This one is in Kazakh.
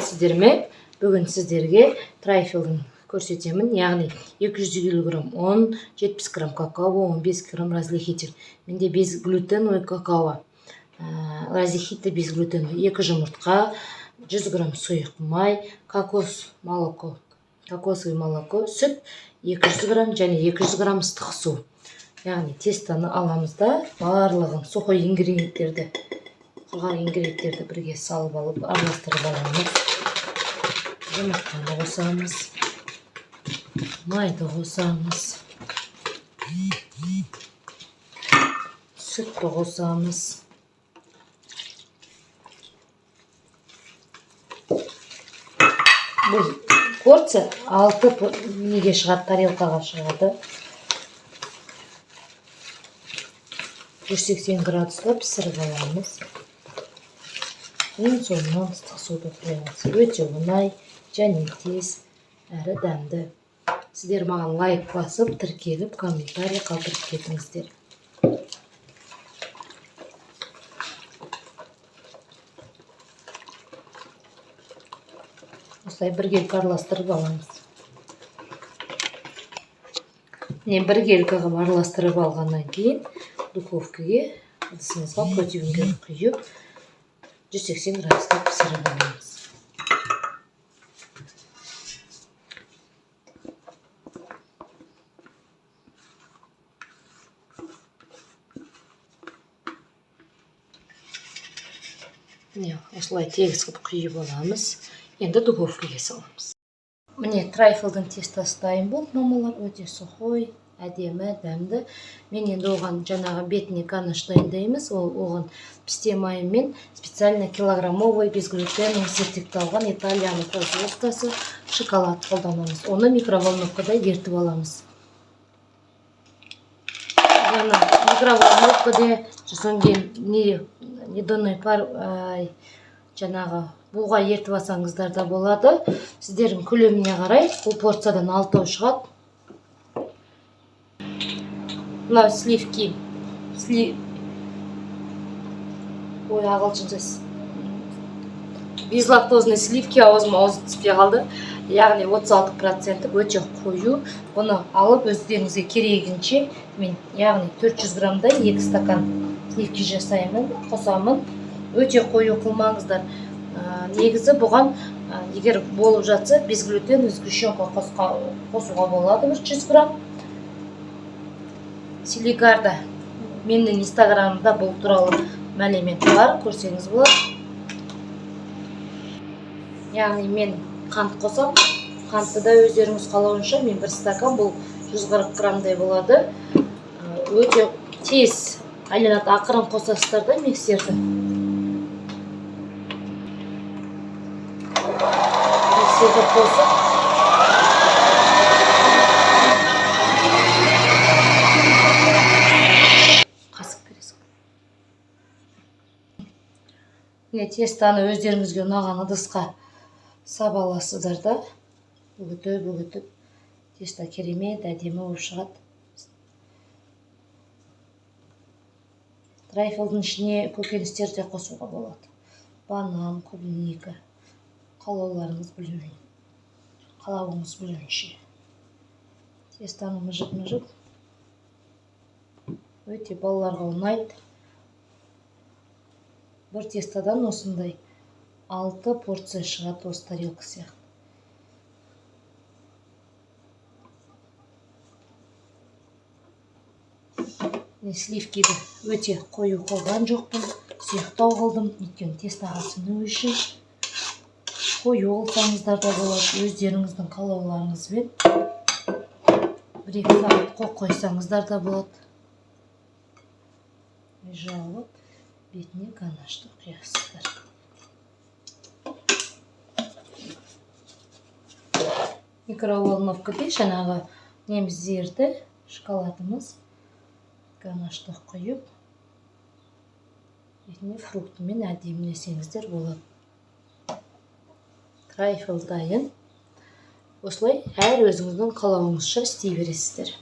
сәлеметсіздер. Бүгін сіздерге трайфлдың көрсетемін. Яғни 250 грамм ұн, 70 грамм какао, 15 грамм разрыхитель. Менде без глютеновый какао, разрыхитель без глютеновый, 2 жұмыртқа, 100 грамм сұйық май, кокосовый молоко, сүт 200 грамм және 200 грамм ыстық су. Яғни тестаны аламыз да барлығын сухой ингредиенттерді бірге салып алып араластырып аламыз. Жұмыртқаны қосамыз, майды қосамыз, сүтті қосамыз. Бұл порция 6 неге шығады, тарелкаға шығады. 180 градуста пісіріп аламыз. Ең соңынан ыстық суды қоямыз. Өте оңай және тез әрі дәмді. Сіздер маған лайк басып, тіркеліп, комментарий қалдырып кетіңіздер. Осылай біргелкі араластырып аламыз. Міне біргелкі араластырып алғаннан кейін духовкаға ыдысымызға противньге құйып 180 градуста пісіріп аламыз. Міне осылай тегіс қылып құйып аламыз. Енді духовкаға саламыз. Міне трайфлдың тестасы дайын болды, мамалар. Өте сухой, әдемі, дәмді. Мен енді оған жаңағы бетіне ганыш дайындаймыз. Оған пісте майымен специально килограммовый безглютеновый сертификатталған Италияның производствосы шоколад қолданамыз. Оны микроволновкада ерітіп аламыз. Микроволновкада недонный пар жаңағы буға ертіп алсаңыздар да болады. Сіздердің көлеміне қарай бұл порциядан 6 шығады. Мына сливки, ағылшынша безлактозный сливки аузыма түспей қалды. Яғни 36% өте қою. Бұны алып өздеріңізге керегінше мен яғни 400 граммдай 2 стакан сливки жасаймын, қосамын. Өте қою қылмаңыздар. Негізі бұған егер болып жатса безглютен сгущенка қосуға болады 100 грамм. Силикарда менің инстаграмымда бұл туралы мәлімет бар, көрсеңіз болады. Яғни мен қант қосам. Қантты да өздеріңіз қалауынша мен 1 стакан, бұл 140 граммдай болады. Өте тез айланат, ақырын қосасыздар да миксерді. Миксерді қосып тестаны өздеріңізге ұнаған ыдысқа сап аласыздар да бүгітіп теста керемет әдемі болып шығады. Трайфлдың ішіне көкөністер де қосуға болады. Банан, клубника, қалауыңыз білуінше. Тестаны мұжып өте балаларға ұнайды. Бір тестадан осындай 6 порция шығады осы тарелка сияқты. Сливкиді өте қою қылған жоқпын, сұйықтау қылдым. Өйткені тестаға сіңу үшін қою қылсаңыздар да болады. Өздеріңіздің қалауларыңызбен 1-2 сағат қойсаңыздар да болады. Жауып бетіне ганашты құясыздар. Микроволновкада жаңағы неміздерді, шоколадымыз ганашты құйып, бетіне фруктымен әдемілесеңіздер болады. Трайфл дайын. Осылай әр өзіңіздің қалауыңызша істей бересіздер.